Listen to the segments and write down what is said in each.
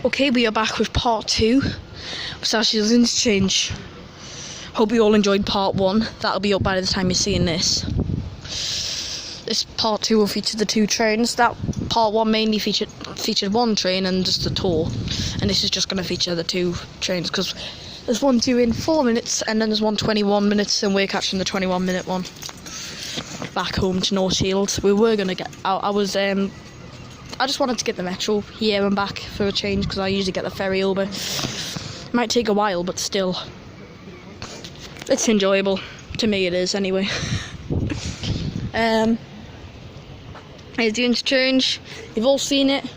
Okay, we are back with part 2 of Sasha's Interchange. Hope you all enjoyed part 1. That'll be up by the time you're seeing this. This part 2 will feature the 2 trains. That part 1 mainly featured 1 train and just the tour. And this is just going to feature the 2 trains because there's one due in 4 minutes and then there's one 21 minutes and we're catching the 21-minute one. Back home to North Shields. We were going to get out. I just wanted to get the metro here and back for a change because I usually get the ferry over. It might take a while, but still, it's enjoyable. To me, it is anyway. Here's the Interchange. You've all seen it.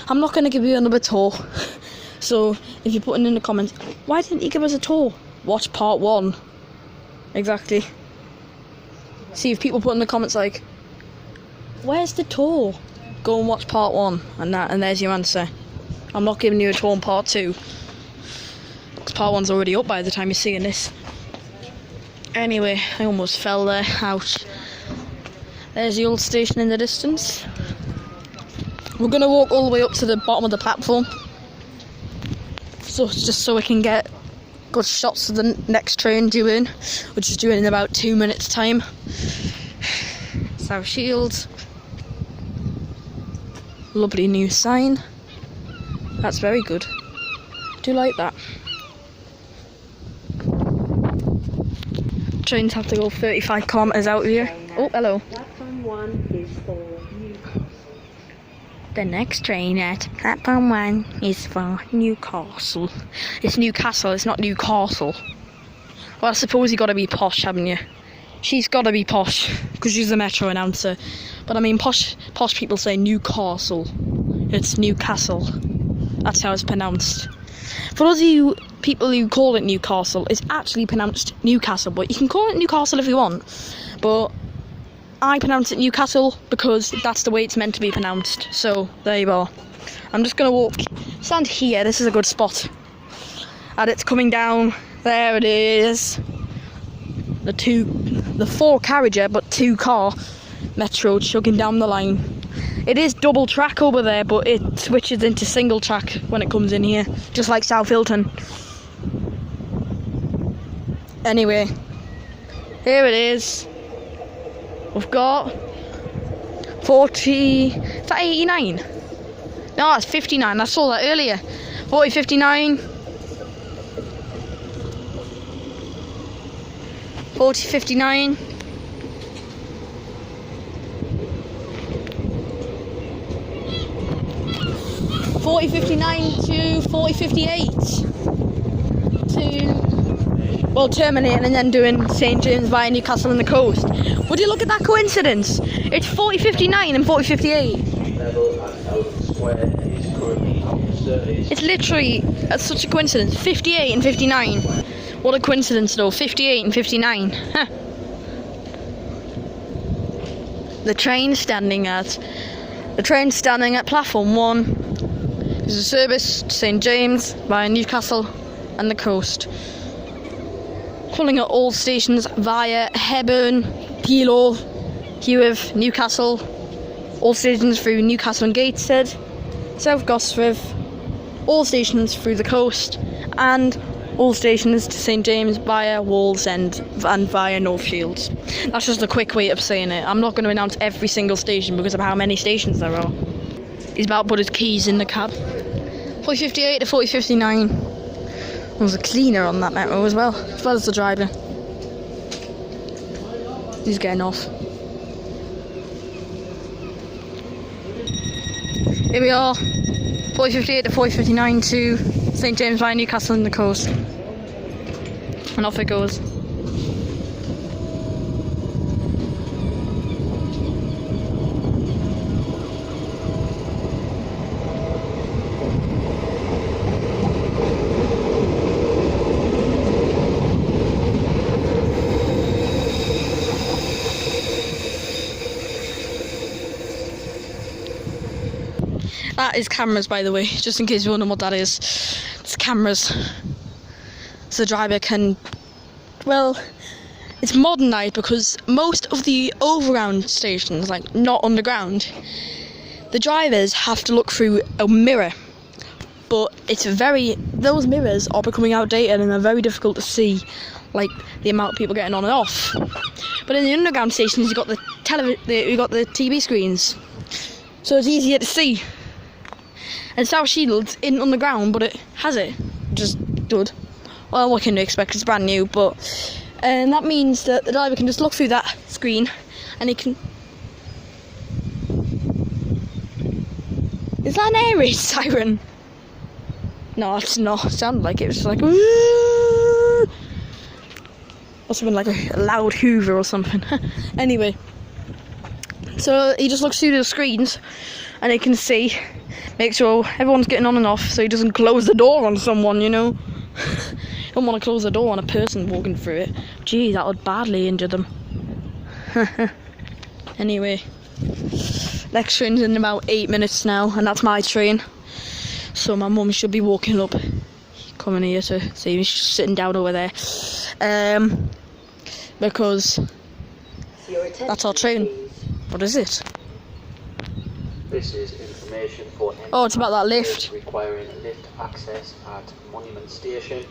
I'm not going to give you another tour. So if you're putting in the comments, why didn't you give us a tour? Watch part 1. Exactly. See if people put in the comments like, where's the tour? Go and watch part 1, and there's your answer. I'm not giving you a tour on part 2, because part 1's already up by the time you're seeing this. Anyway, I almost fell there. Ouch. There's the old station in the distance. We're going to walk all the way up to the bottom of the platform, just so we can get good shots of the next train due in, which is due in about 2 minutes' time. South Shields. Lovely new sign. That's very good. I do like that. Trains have to go 35 kilometres out of here. Oh, hello. Platform 1 is for Newcastle. The next train at platform 1 is for Newcastle. It's Newcastle, it's not Newcastle. Well, I suppose you got to be posh, haven't you? She's got to be posh because she's a metro announcer. But I mean, posh people say Newcastle. It's Newcastle. That's how it's pronounced. For those of you people who call it Newcastle, it's actually pronounced Newcastle. But you can call it Newcastle if you want. But I pronounce it Newcastle because that's the way it's meant to be pronounced. So there you are. I'm just going to stand here. This is a good spot. And it's coming down. There it is. The 4 carriager but 2 car metro chugging down the line. It is double track over there, but it switches into single track when it comes in here, just like South Hilton. Anyway, here it is. We've got 40. Is that 89? No, that's 59. I saw that earlier. 40, 59. 40, 59. 40:59 to 40:58 to terminating and then doing St James via Newcastle and the coast. Would you look at that coincidence? It's 40:59 and 40:58. It's literally such a coincidence. 58 and 59. What a coincidence though. 58 and 59. Huh. The train standing at platform 1. There's a service to St James via Newcastle and the coast. Pulling at all stations via Hebburn, Peelo, Heworth, Newcastle. All stations through Newcastle and Gateshead, South Gosforth. All stations through the coast, and all stations to St James via Wallsend and via North Shields. That's just a quick way of saying it. I'm not going to announce every single station because of how many stations there are. He's about to put his keys in the cab. 40:58 to 40:59. There was a cleaner on that metro as well as the driver. He's getting off. Here we are. 40:58 to 40:59 to St James via Newcastle and the coast. And off it goes. That is cameras, by the way, just in case you wonder what that is. It's cameras. So the driver can, well, it's modernised because most of the overground stations, like not underground, the drivers have to look through a mirror. but those mirrors are becoming outdated and they're very difficult to see, like the amount of people getting on and off. But in the underground stations, you've got the TV screens, so it's easier to see. And South Shields isn't underground, but it has it, which is good. Well, what can you expect? It's brand new, but that means that the driver can just look through that screen, and he can. Is that an air raid siren? No, it's not. It sounded like it was just like. Woo! Must have been like a loud Hoover or something. Anyway, so he just looks through the screens, and he can see, make sure everyone's getting on and off, so he doesn't close the door on someone. You know. Don't want to close the door on a person walking through it. Gee, that would badly injure them. Anyway, next train's in about 8 minutes now, and that's my train. So my mum should be walking up, coming here to see me. She's sitting down over there. Because that's our train. What is it? This is information for Oh, it's about that lift. requiring lift access at Monument Station.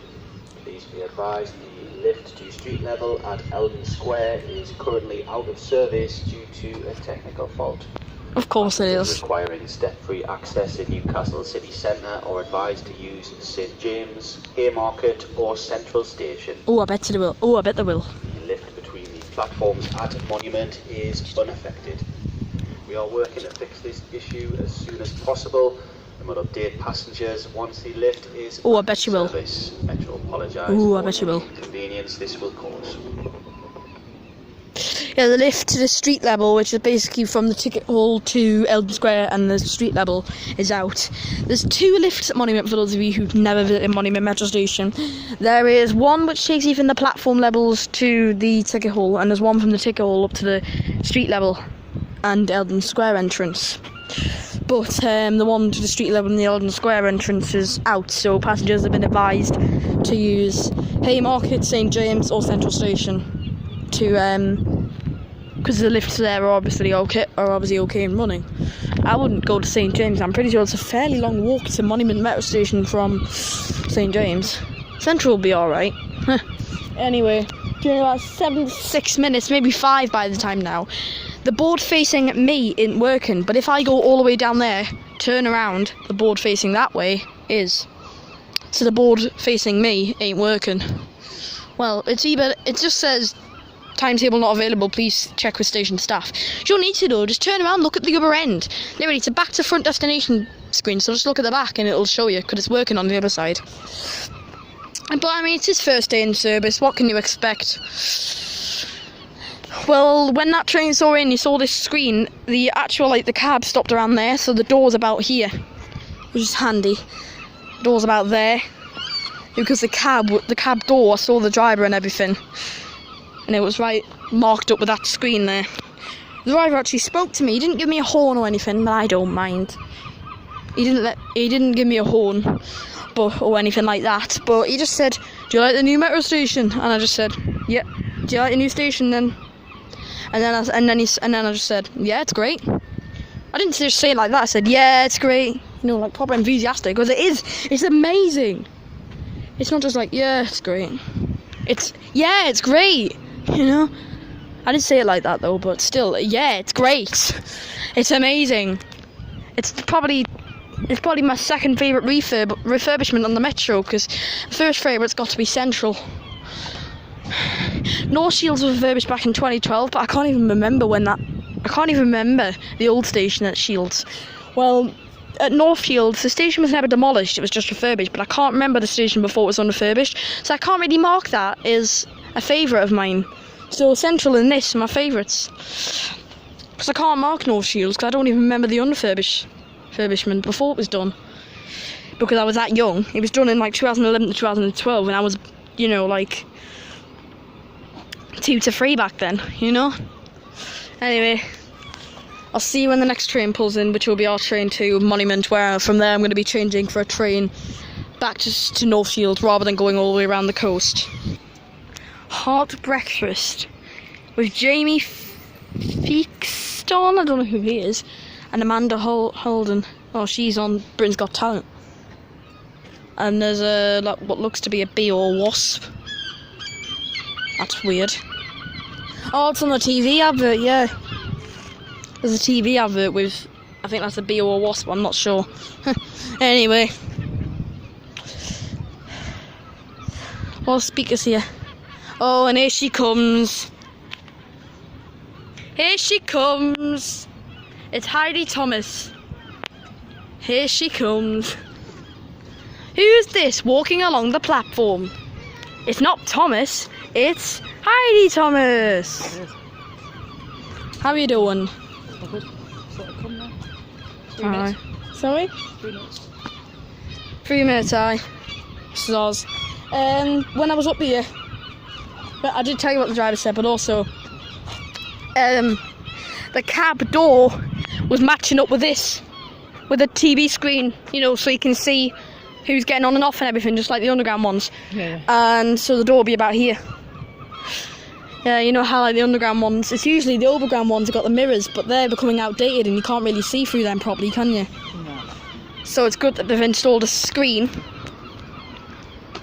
Please be advised the lift to street level at Eldon Square is currently out of service due to a technical fault. Of course it is. Requiring step-free access in Newcastle City Centre are advised to use St James, Haymarket or Central Station. Oh, I bet they will. Oh, I bet they will. The lift between the platforms at Monument is unaffected. We are working to fix this issue as soon as possible and will update passengers once the lift is Oh, I bet you will. service. Metro apologise Oh, I for bet you will. any inconvenience this will cause. Yeah, the lift to the street level, which is basically from the ticket hall to Eldon Square, and the street level is out. There's 2 lifts at Monument for those of you who've never visited Monument Metro Station. There is one which takes you from the platform levels to the ticket hall, and there's one from the ticket hall up to the street level and Eldon Square entrance. But the one to the street level and the Eldon Square entrance is out, so passengers have been advised to use Haymarket, St James or Central Station to because the lifts there are obviously okay and running. I wouldn't go to St James. I'm pretty sure it's a fairly long walk to Monument Metro Station from St James. Central will be alright. Anyway, during about 6 minutes, maybe 5 by the time now, the board facing me isn't working, but if I go all the way down there, turn around, the board facing that way is. So the board facing me ain't working. Well, it just says timetable not available, please check with station staff. You don't need to though, just turn around, look at the other end. Literally, it's a back to front destination screen, so just look at the back and it'll show you, because it's working on the other side. But I mean, it's his first day in service, what can you expect? Well, when that train saw in, you saw this screen, the actual, the cab stopped around there, so the door's about here, which is handy. The door's about there, because the cab door saw the driver and everything. And it was right marked up with that screen there. The driver actually spoke to me. He didn't give me a horn or anything, but I don't mind. He didn't give me a horn, or anything like that. But he just said, "Do you like the new metro station?" And I just said, "Yeah." "Do you like the new station then?" And then I just said, "Yeah, it's great." I didn't just say it like that. I said, "Yeah, it's great." Proper enthusiastic, because it is. It's amazing. It's not just like, "Yeah, it's great." Yeah, it's great. I didn't say it like that though, but still, yeah, it's great. It's amazing. It's probably my second favourite refurbishment on the metro, because first favourite's got to be Central. North Shields was refurbished back in 2012, but I can't even remember the old station at Shields. Well, at North Shields, the station was never demolished, it was just refurbished, but I can't remember the station before it was unrefurbished, so I can't really mark that as a favourite of mine. So Central and this are my favourites. Because I can't mark North Shields, because I don't even remember the refurbishment before it was done. Because I was that young. It was done in 2011 to 2012, and I was, 2 to 3 back then, Anyway, I'll see you when the next train pulls in, which will be our train to Monument, where from there I'm going to be changing for a train back to North Shields rather than going all the way around the coast. Hot breakfast with Jamie Feakston, I don't know who he is, and Amanda Holden. Oh, she's on Britain's Got Talent. And there's a what looks to be a bee or wasp. That's weird. Oh, it's on the TV advert, yeah. There's a TV advert with, I think that's a bee or a wasp, I'm not sure. Anyway. All speakers here. Oh, and here she comes. Here she comes. It's Heidi Thomas. Here she comes. Who's this walking along the platform? It's not Thomas, it's Heidi Thomas. How are you doing? Alright. Sorry? 3 minutes. 3 minutes, aye. Soz. When I was up here, but I did tell you what the driver said, but also, the cab door was matching up with this, with a TV screen, you know, so you can see who's getting on and off and everything, just like the underground ones. Yeah. And so the door will be about here. Yeah, you know how like the underground ones, it's usually the overground ones have got the mirrors, but they're becoming outdated and you can't really see through them properly, can you? No. So it's good that they've installed a screen.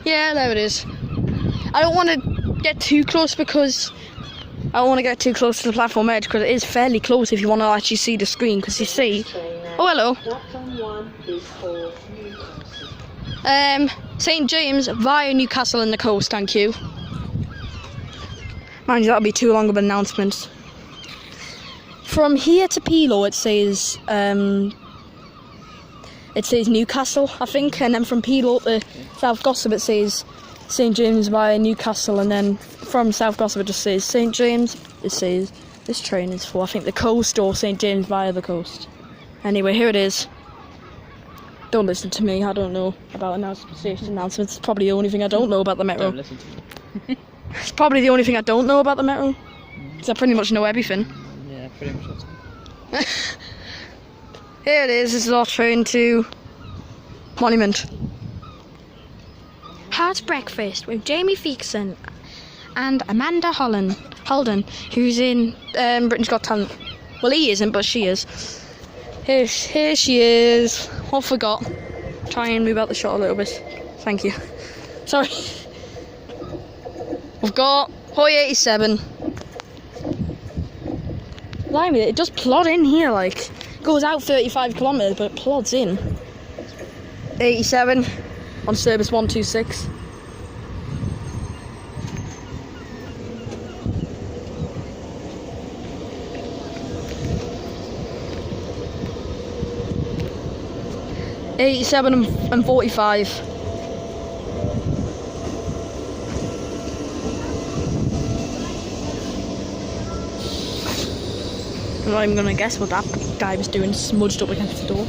Yeah, there it is. I don't want to get too close because I don't want to get too close to the platform edge because it is fairly close if you want to actually see the screen, because you see. Oh, hello. Platform 1 is for Newcastle. St James via Newcastle in the coast, thank you. Mind you, that'll be too long of an announcement. From here to Pelo, it says Newcastle, I think, and then from Pelo to South Gossip, it says St James via Newcastle, and then from South Gossip, it just says St James. It says this train is for, I think, the coast or St James via the coast. Anyway, here it is. Don't listen to me, I don't know about station announcements. It's probably the only thing I don't know about the Metro. Don't listen to me. It's probably the only thing I don't know about the Metro. Because I pretty much know everything. Yeah, pretty much that's Here it is, this is our train to Monument. Hard breakfast with Jamie Feekson and Amanda Holden, who's in Britain's Got Talent. Well, he isn't, but she is. Here she is. I forgot. Try and move out the shot a little bit. Thank you. Sorry. We've got Hoy 87. Blimey, it just plod in here, like. Goes out 35 kilometres, but it plods in. 87 on service 126. and 45. I'm not even gonna guess what that guy was doing, smudged up against the door.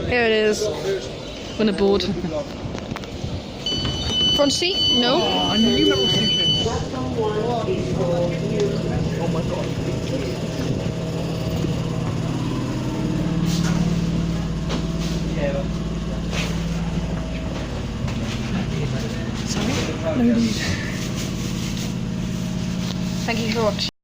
Here it is. I'm gonna board. Front seat? No. Oh, I knew that was thinking. Platform 1 is for Newcastle. Oh my god. Sorry? No need. Thank you for watching.